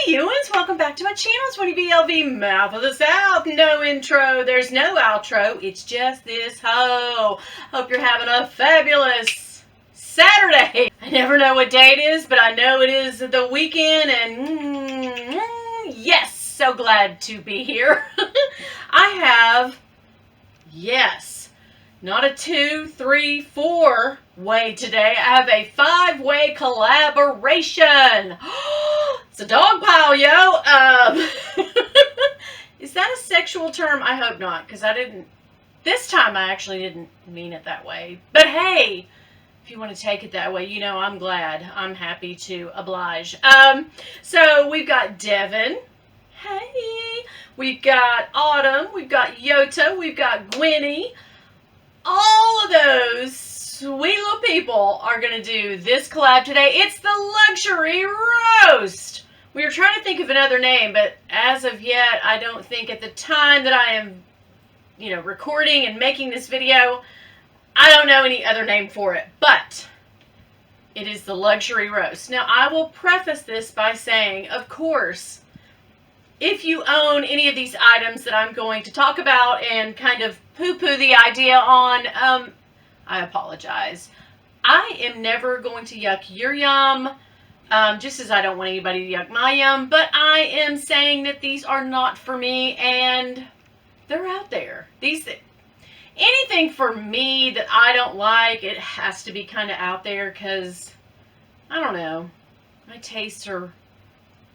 humans, welcome back to my channel. It's Winnie BLV, Mouth of the South. No intro, there's no outro, it's just this hoe. Hope you're having a fabulous Saturday. I never know what day it is, but I know it is the weekend, and yes, so glad to be here. I have, yes, not a 2, 3, 4 way today. I have a 5-way collaboration. It's a dog pile, yo. Is that a sexual term? I hope not, because I didn't, this time I actually didn't mean it that way. But hey, if you want to take it that way, you know, I'm glad. I'm happy to oblige. So we've got Devin. Hey. We've got Autumn. We've got Yota. We've got Winnie. All of those sweet little people are going to do this collab today. It's the Luxury Roast. We were trying to think of another name, but as of yet, I don't think at the time that I am, you know, recording and making this video, I don't know any other name for it, but it is the Luxury Roast. Now, I will preface this by saying, of course, if you own any of these items that I'm going to talk about and kind of poo-poo the idea on, I apologize. I am never going to yuck your yum, just as I don't want anybody to yuck my yum, but I am saying that these are not for me, and they're out there. Anything for me that I don't like, it has to be kind of out there, because, I don't know, my tastes are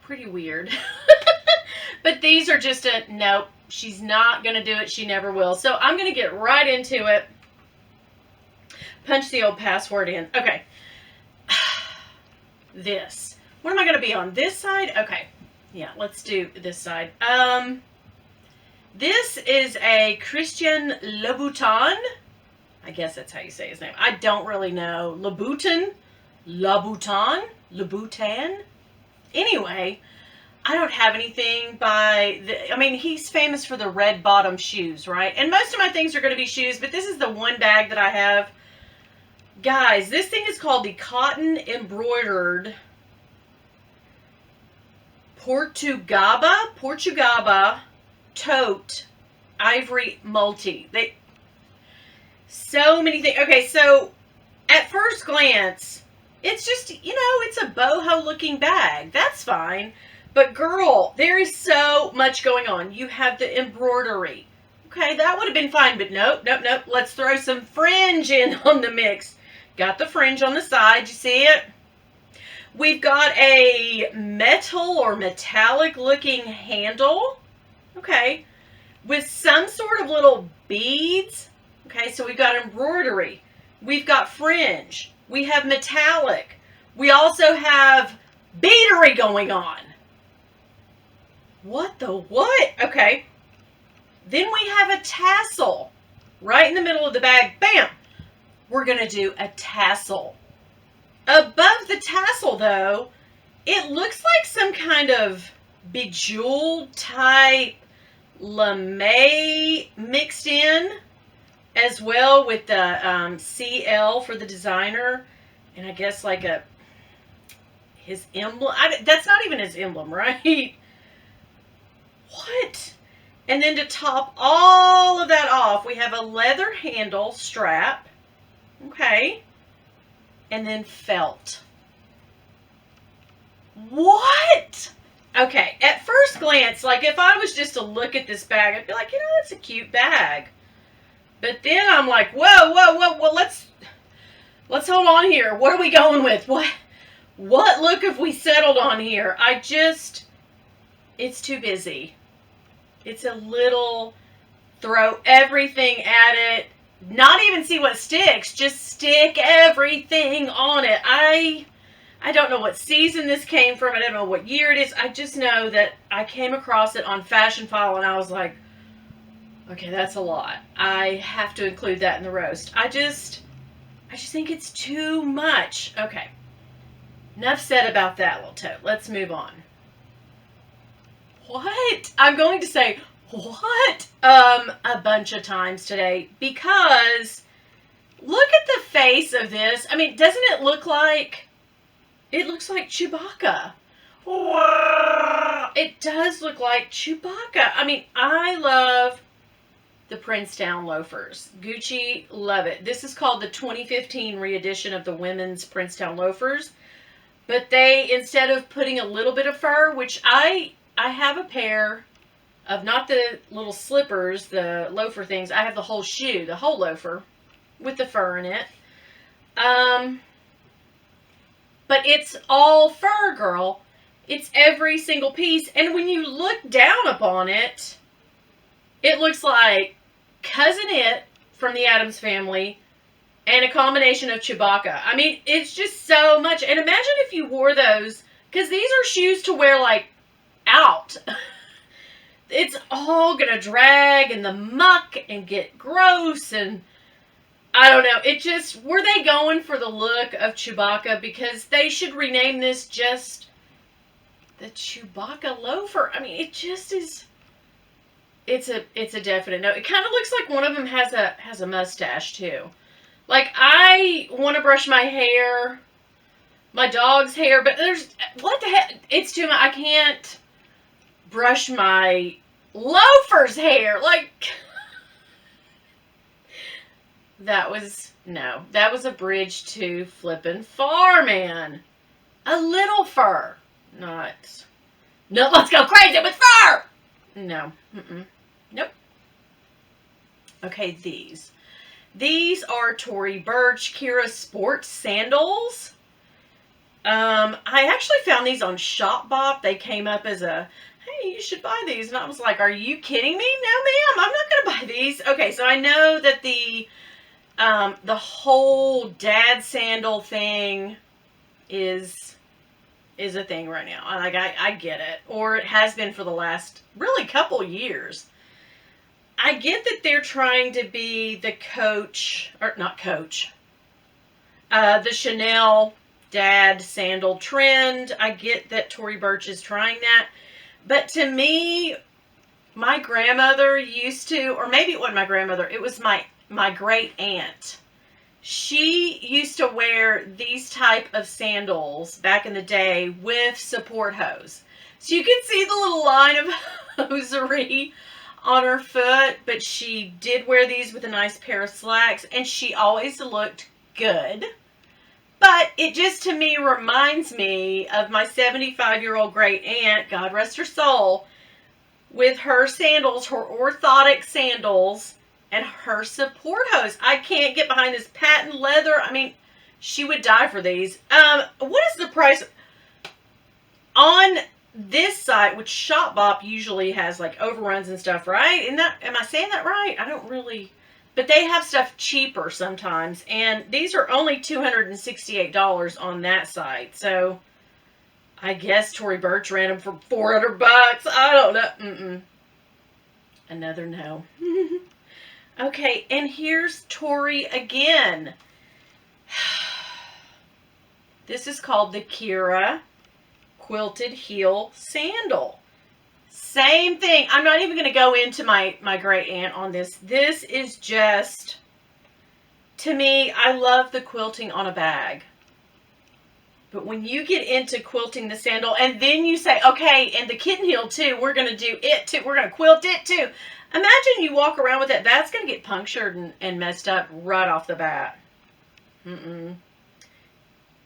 pretty weird. But these are just a, nope, she's not going to do it, she never will. So I'm going to get right into it. Punch the old password in. Okay. This. What am I going to be on? This side? Okay. Yeah, let's do this side. This is a Christian Louboutin. I guess that's how you say his name. I don't really know. Louboutin? Louboutin? Louboutin? Anyway, I don't have anything by the, I mean, he's famous for the red bottom shoes, right? And most of my things are going to be shoes, but this is the one bag that I have. Guys, this thing is called the Cotton Embroidered Portugaba Tote Ivory Multi. So many things. Okay, so at first glance, it's just, you know, it's a boho looking bag. That's fine. But girl, there is so much going on. You have the embroidery. Okay, that would have been fine, but nope, nope, nope. Let's throw some fringe in on the mix. Got the fringe on the side. You see it? We've got a metal or metallic looking handle. Okay. With some sort of little beads. Okay, so we've got embroidery. We've got fringe. We have metallic. We also have beadery going on. What the what? Okay. Then we have a tassel right in the middle of the bag. Bam! We're going to do a tassel. Above the tassel, though, it looks like some kind of bejeweled type lame mixed in, as well with the CL for the designer, and I guess like his emblem. That's not even his emblem, right? What? And then to top all of that off, we have a leather handle strap. Okay. And then felt. What? Okay, at first glance, like if I was just to look at this bag, I'd be like, you know, that's a cute bag. But then I'm like, whoa, whoa, whoa, well, let's hold on here. What are we going with? What look have we settled on here? It's too busy. It's a little throw everything at it. Not even see what sticks. Just stick everything on it. I don't know what season this came from. I don't know what year it is. I just know that I came across it on Fashion File and I was like, okay, that's a lot. I have to include that in the roast. I just think it's too much. Okay. Enough said about that little tote. Let's move on. What? I'm going to say what? A bunch of times today, because look at the face of this. I mean, doesn't it look like, it looks like Chewbacca. it does look like Chewbacca. I mean, I love the Princeton loafers. Gucci, love it. This is called the 2015 re-edition of the women's Princeton loafers. But they, instead of putting a little bit of fur, which I have a pair of, not the little slippers, the loafer things. I have the whole shoe, the whole loafer with the fur in it. But it's all fur, girl. It's every single piece. And when you look down upon it, it looks like Cousin It from the Addams Family and a combination of Chewbacca. I mean, it's just so much. And imagine if you wore those, because these are shoes to wear, like, out. It's all going to drag in the muck and get gross, and I don't know. It just, were they going for the look of Chewbacca? Because they should rename this just the Chewbacca loafer. I mean, it just is, it's a definite no. It kind of looks like one of them has a mustache too. Like, I want to brush my hair, my dog's hair, but there's, what the heck? It's too much. I can't brush my loafer's hair. Like, that was a bridge to flippin' far, man. A little fur. Not, let's go crazy with fur! No. Nope. Okay, these. These are Tory Burch Kira Sports Sandals. I actually found these on Shopbop. They came up as a, hey, you should buy these. And I was like, are you kidding me? No, ma'am, I'm not going to buy these. Okay, so I know that the whole dad sandal thing is a thing right now. Like, I get it. Or it has been for the last, really, couple years. I get that they're trying to be the Coach, or not Coach, the Chanel dad sandal trend. I get that Tory Burch is trying that. But to me, my grandmother used to, or maybe it wasn't my grandmother, it was my great aunt. She used to wear these type of sandals back in the day with support hose. So you can see the little line of hosiery on her foot, but she did wear these with a nice pair of slacks, and she always looked good. But it just, to me, reminds me of my 75-year-old great aunt, God rest her soul, with her sandals, her orthotic sandals, and her support hose. I can't get behind this patent leather. I mean, she would die for these. What is the price? On this site, which Shopbop usually has like overruns and stuff, right? Am I saying that right? I don't really, but they have stuff cheaper sometimes, and these are only $268 on that site. So I guess Tory Burch ran them for $400. I don't know. Another no. Okay, and here's Tory again. This is called the Kira Quilted Heel Sandal. Same thing. I'm not even going to go into my great aunt on this. This is just, to me, I love the quilting on a bag. But when you get into quilting the sandal, and then you say, okay, and the kitten heel too, we're going to do it too. We're going to quilt it too. Imagine you walk around with it. That's going to get punctured and messed up right off the bat.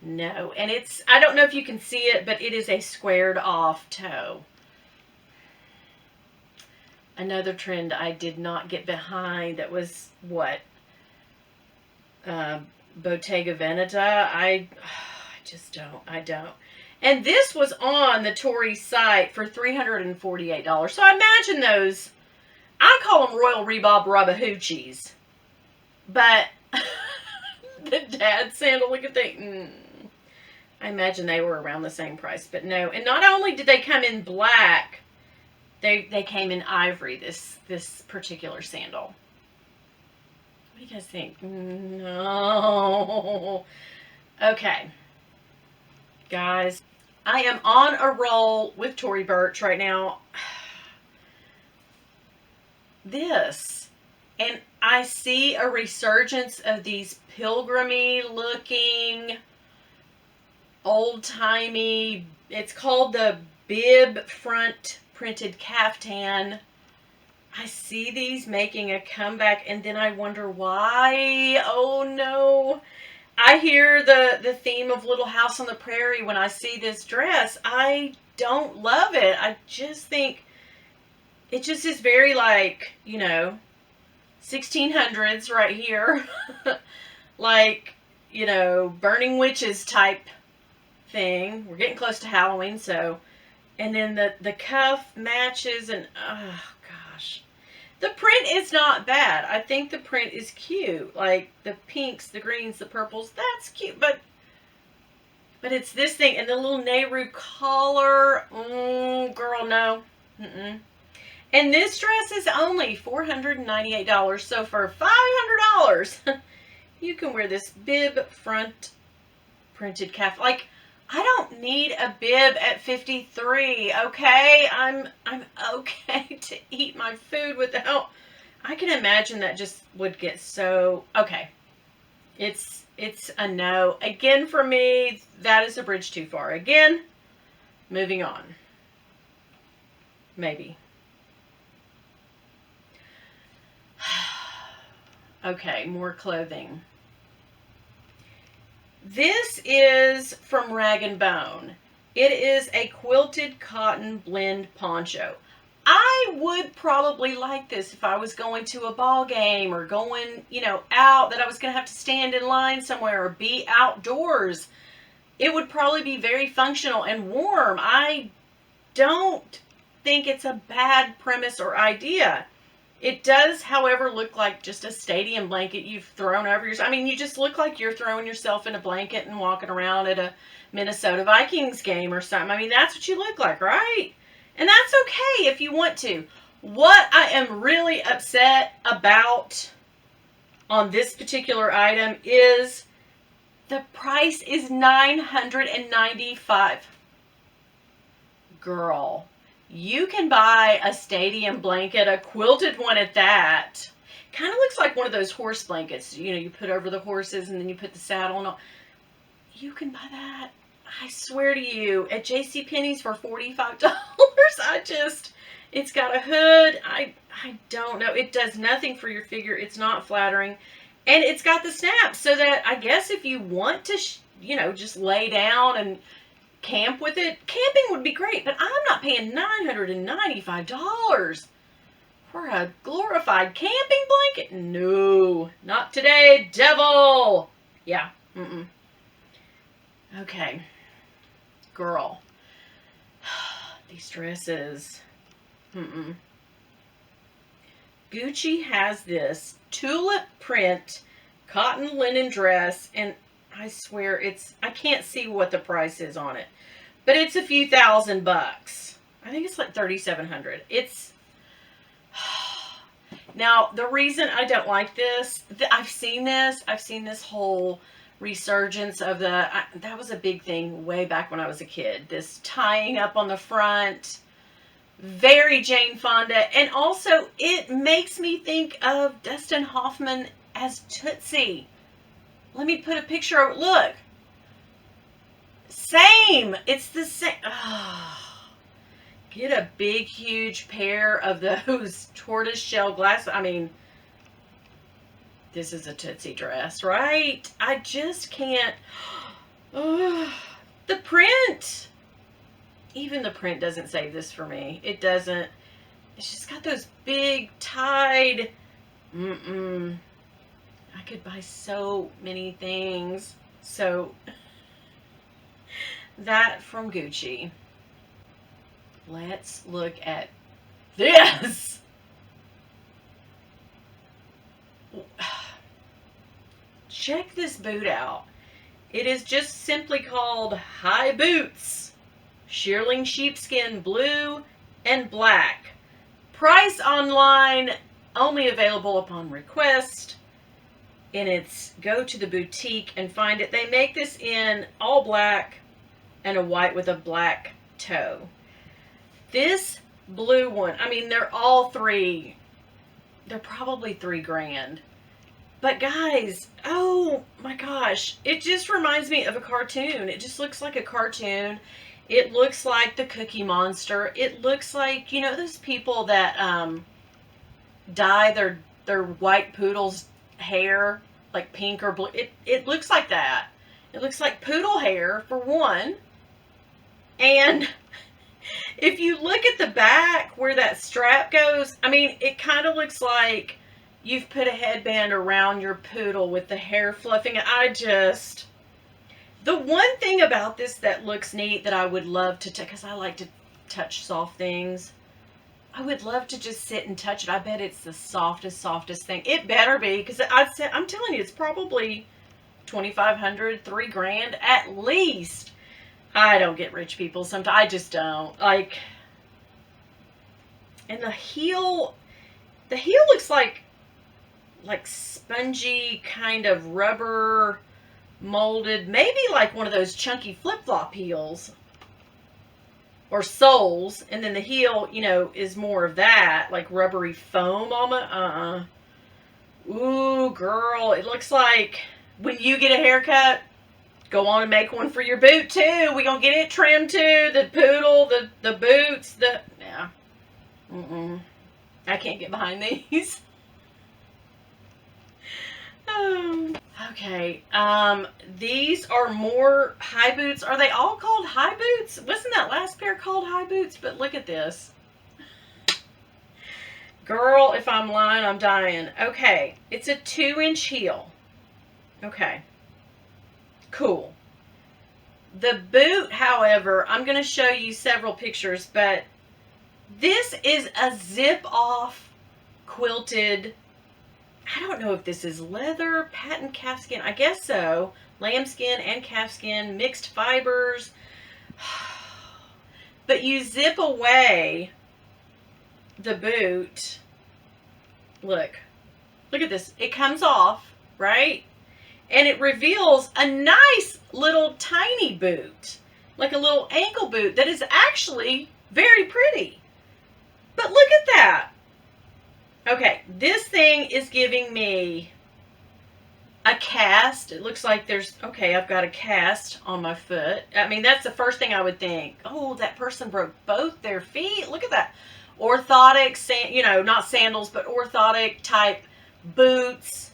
No. And it's, I don't know if you can see it, but it is a squared off toe. Another trend I did not get behind that was, what? Bottega Veneta. I just don't. I don't. And this was on the Tory site for $348. So I imagine those, I call them Royal Rebob Rabahoochies. But the dad sandal, look at that. I imagine they were around the same price, but no. And not only did they come in black, they came in ivory, this particular sandal. What do you guys think? No. Okay. Guys, I am on a roll with Tory Burch right now. This. And I see a resurgence of these pilgrimy looking, old-timey, it's called the bib front printed caftan. I see these making a comeback, and then I wonder why. Oh no. I hear the theme of Little House on the Prairie when I see this dress. I don't love it. I just think it just is very like, 1600s right here. Like, burning witches type thing. We're getting close to Halloween, so. And then the cuff matches, and oh gosh. The print is not bad. I think the print is cute. Like the pinks, the greens, the purples, that's cute. But it's this thing, and the little Nehru collar. Girl, no. And this dress is only $498. So for $500, you can wear this bib front printed calf. Like, I don't need a bib at 53, okay? I'm okay to eat my food without. I can imagine that just would get so. Okay. It's a no. Again, for me, that is a bridge too far. Again, moving on. Maybe. Okay, more clothing. This is from Rag & Bone. It is a quilted cotton blend poncho. I would probably like this if I was going to a ball game or going, out, that I was going to have to stand in line somewhere or be outdoors. It would probably be very functional and warm. I don't think it's a bad premise or idea. It does, however, look like just a stadium blanket you've thrown over yourself. I mean, you just look like you're throwing yourself in a blanket and walking around at a Minnesota Vikings game or something. I mean, that's what you look like, right? And that's okay if you want to. What I am really upset about on this particular item is the price is $995. Girl. You can buy a stadium blanket, a quilted one at that. Kind of looks like one of those horse blankets. You put over the horses and then you put the saddle on. You can buy that, I swear to you, at JCPenney's for $45. It's got a hood. I don't know. It does nothing for your figure. It's not flattering. And it's got the snaps so that I guess if you want to, just lay down and camp with it, camping would be great, but I'm not paying $995 for a glorified camping blanket. No, not today, devil. Yeah. Okay, girl, these dresses. Gucci has this tulip print cotton linen dress, and I swear I can't see what the price is on it, but it's a few $1,000. I think it's like $3,700. Now, the reason I don't like this, I've seen this whole resurgence of that was a big thing way back when I was a kid. This tying up on the front, very Jane Fonda, and also it makes me think of Dustin Hoffman as Tootsie. Let me put a picture of it. Look. Same. It's the same. Oh. Get a big, huge pair of those tortoiseshell glasses. I mean, this is a Tootsie dress, right? I just can't. Oh, the print. Even the print doesn't save this for me. It doesn't. It's just got those big, tied. I could buy so many things. So, that from Gucci. Let's look at this. Check this boot out. It is just simply called High Boots. Shearling sheepskin blue and black. Price online, only available upon request. And it's go to the boutique and find it. They make this in all black and a white with a black toe. This blue one, I mean, they're all three. They're probably $3,000. But guys, oh my gosh, it just reminds me of a cartoon. It just looks like a cartoon. It looks like the Cookie Monster. It looks like, you know, those people that dye their white poodle's hair like pink or blue. It looks like that. It looks like poodle hair, for one. And if you look at the back where that strap goes, I mean, it kind of looks like you've put a headband around your poodle with the hair fluffing. The one thing about this that looks neat that I would love to, because I like to touch soft things, I would love to just sit and touch it. I bet it's the softest thing. It better be, because I'm telling you, it's probably $2,500, $3,000 at least. I don't get rich people sometimes. I just don't. Like, and the heel looks like spongy kind of rubber molded, maybe like one of those chunky flip-flop heels or soles, and then the heel, you know, is more of that, like rubbery foam almost. Ooh, girl, it looks like when you get a haircut, go on and make one for your boot too. We gonna get it trimmed too. The poodle, the boots, yeah. I can't get behind these. Okay. These are more high boots. Are they all called high boots? Wasn't that last pair called high boots? But look at this. Girl, if I'm lying, I'm dying. Okay. It's a 2-inch heel. Okay. Cool. The boot, however, I'm going to show you several pictures, but this is a zip-off quilted. I don't know if this is leather, patent calfskin. I guess so. Lambskin and calfskin, mixed fibers. But you zip away the boot. Look at this. It comes off, right? And it reveals a nice little tiny boot, like a little ankle boot that is actually very pretty. But look at that. Okay, this thing is giving me a cast. It looks like I've got a cast on my foot. I mean, that's the first thing I would think. Oh, that person broke both their feet. Look at that. Orthotic, you know, not sandals, but orthotic type boots.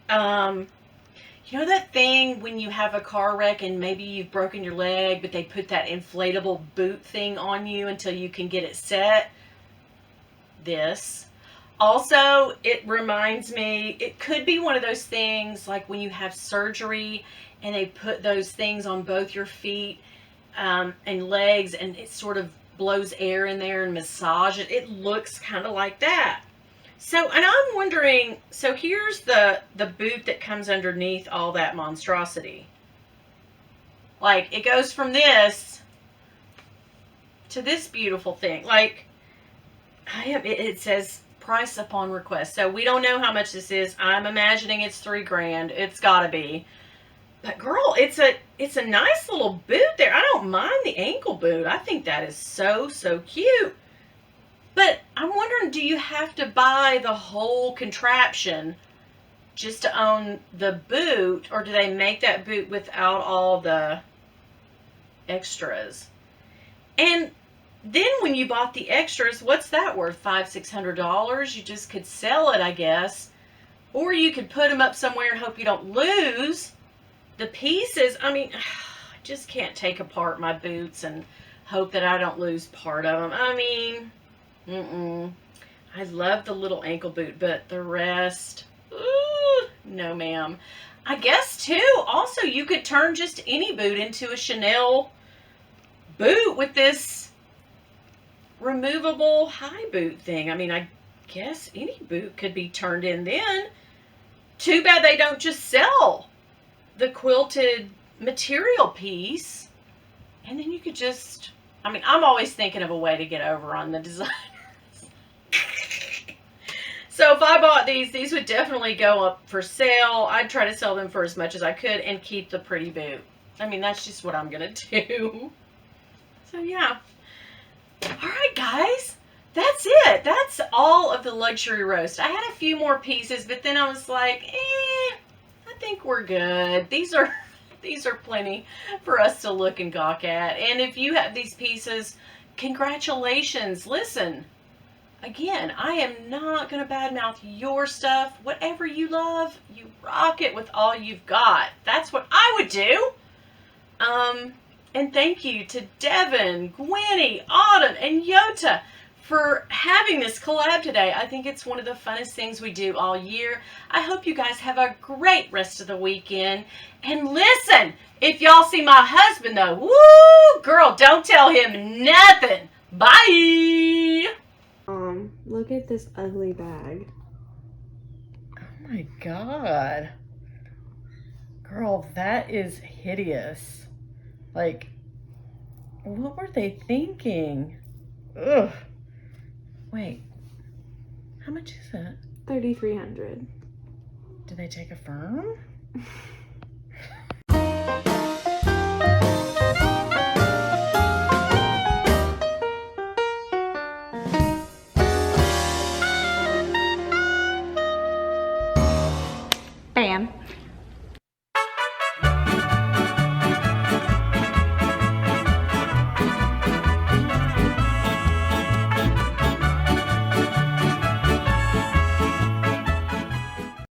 You know that thing when you have a car wreck and maybe you've broken your leg, but they put that inflatable boot thing on you until you can get it set? This. Also, it reminds me, it could be one of those things like when you have surgery and they put those things on both your feet and legs, and it sort of blows air in there and massage it. It looks kind of like that. So, and I'm wondering, so here's the boot that comes underneath all that monstrosity. Like, it goes from this to this beautiful thing. Like, it says price upon request. So we don't know how much this is. I'm imagining it's $3,000. It's gotta be. But girl, it's a nice little boot there. I don't mind the ankle boot. I think that is so cute. But I'm wondering, do you have to buy the whole contraption just to own the boot, or do they make that boot without all the extras? And then when you bought the extras, what's that worth? $500-600? You just could sell it, I guess. Or you could put them up somewhere and hope you don't lose the pieces. I mean, I just can't take apart my boots and hope that I don't lose part of them. I mean, I love the little ankle boot, but the rest, ooh, no ma'am. I guess too, also you could turn just any boot into a Chanel boot with this removable high boot thing. I mean, I guess any boot could be turned in then. Too bad they don't just sell the quilted material piece. And then you could just, I mean, I'm always thinking of a way to get over on the designers. So if I bought these would definitely go up for sale. I'd try to sell them for as much as I could and keep the pretty boot. I mean, that's just what I'm going to do. So yeah. All right, guys. That's it. That's all of the luxury roast. I had a few more pieces, but then I was like, I think we're good. These are These are plenty for us to look and gawk at. And if you have these pieces, congratulations. Listen, again, I am not going to badmouth your stuff. Whatever you love, you rock it with all you've got. That's what I would do. And thank you to Devin, Winnie, Autumn, and Yota for having this collab today. I think it's one of the funnest things we do all year. I hope you guys have a great rest of the weekend. And listen, if y'all see my husband though, woo, girl, don't tell him nothing. Bye. Look at this ugly bag. Oh my God. Girl, that is hideous. Like, what were they thinking? Ugh. Wait, how much is it? $3,300. Did they take a firm?